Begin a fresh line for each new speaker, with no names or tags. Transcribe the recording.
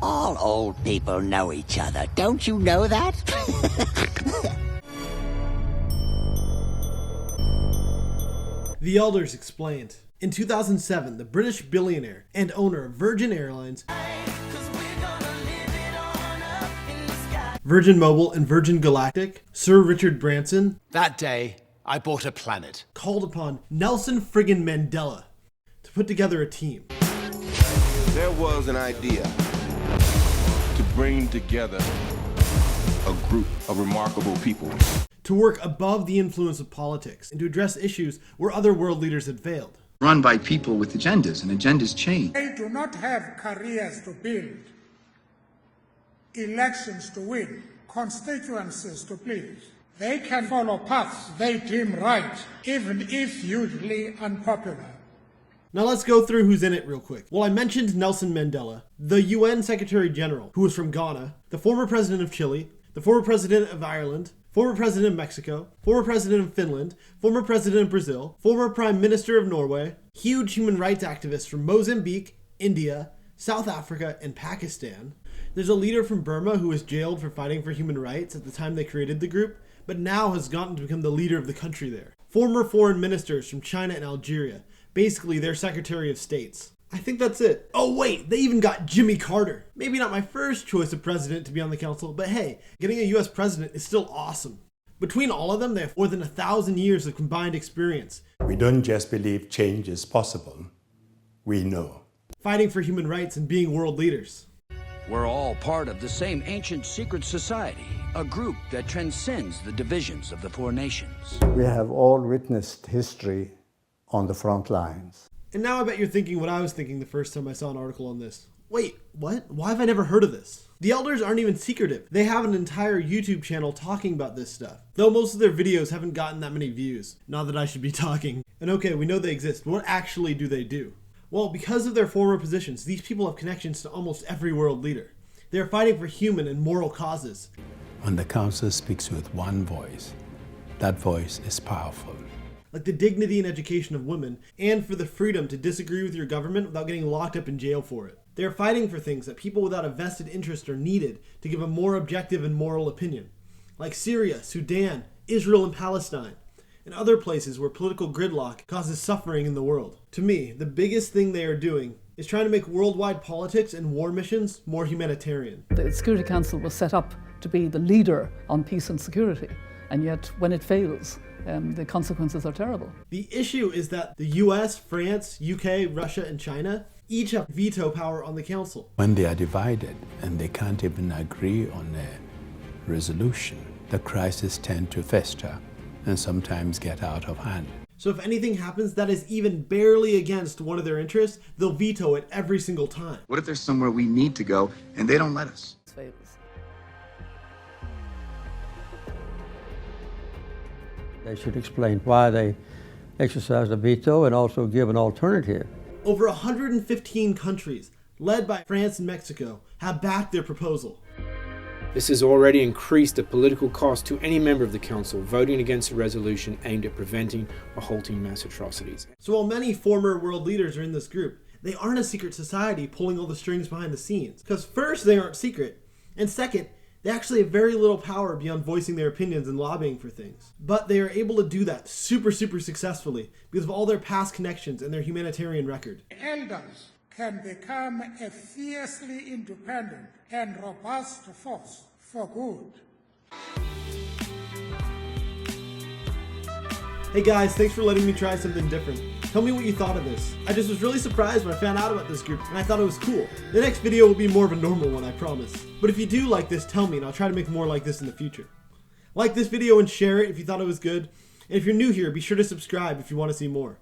All old people know each other. Don't you know that?
The elders explained. In 2007, the British billionaire and owner of Virgin Airlines, Virgin Mobile, and Virgin Galactic, Sir Richard Branson,
That day, I bought a planet.
called upon Nelson friggin' Mandela to put together a team.
There was an idea to bring together a group of remarkable people.
To work above the influence of politics and to address issues where other world leaders had failed.
Run by people with agendas, and agendas change.
They do not have careers to build, elections to win, constituencies to please. They can follow paths they deem right, even if hugely unpopular.
Now let's go through who's in it real quick. Well, I mentioned Nelson Mandela, the UN Secretary General, who was from Ghana, the former president of Chile, the former president of Ireland, former president of Mexico, former president of Finland, former president of Brazil, former prime minister of Norway, huge human rights activists from Mozambique, India, South Africa, and Pakistan. There's a leader from Burma who was jailed for fighting for human rights at the time they created the group, but now has gotten to become the leader of the country there. Former foreign ministers from China and Algeria, basically their Secretary of States. I think that's it. Oh wait, they even got Jimmy Carter. Maybe not my first choice of president to be on the council, but hey, getting a US president is still awesome. Between all of them, they have more than 1,000 years of combined experience.
We don't just believe change is possible, we know.
Fighting for human rights and being world leaders.
We're all part of the same ancient secret society, a group that transcends the divisions of the four nations.
We have all witnessed history on the front lines.
And now I bet you're thinking what I was thinking the first time I saw an article on this. Wait, what? Why have I never heard of this? The elders aren't even secretive. They have an entire YouTube channel talking about this stuff. Though most of their videos haven't gotten that many views. Not that I should be talking. And okay, we know they exist, but what actually do they do? Well, because of their former positions, these people have connections to almost every world leader. They are fighting for human and moral causes.
When the council speaks with one voice, that voice is powerful.
Like the dignity and education of women, and for the freedom to disagree with your government without getting locked up in jail for it. They are fighting for things that people without a vested interest are needed to give a more objective and moral opinion. Like Syria, Sudan, Israel and Palestine, and other places where political gridlock causes suffering in the world. To me, the biggest thing they are doing is trying to make worldwide politics and war missions more humanitarian.
The Security Council was set up to be the leader on peace and security, and yet when it fails, the consequences are terrible.
The issue is that the US, France, UK, Russia, and China each have veto power on the council.
When they are divided and they can't even agree on a resolution, the crises tend to fester and sometimes get out of hand.
So if anything happens that is even barely against one of their interests, they'll veto it every single time.
What if there's somewhere we need to go and they don't let us?
It fails.
They should explain why they exercise a veto and also give an alternative.
Over 115 countries, led by France and Mexico, have backed their proposal.
This has already increased the political cost to any member of the Council voting against a resolution aimed at preventing or halting mass atrocities.
So while many former world leaders are in this group, they aren't a secret society pulling all the strings behind the scenes. Because first, they aren't secret, and second, they actually have very little power beyond voicing their opinions and lobbying for things. But they are able to do that super successfully because of all their past connections and their humanitarian record.
Elders can become a fiercely independent and robust force for good.
Hey guys, thanks for letting me try something different. Tell me what you thought of this. I just was really surprised when I found out about this group and I thought it was cool. The next video will be more of a normal one, I promise. But if you do like this, tell me and I'll try to make more like this in the future. Like this video and share it if you thought it was good. And if you're new here, be sure to subscribe if you want to see more.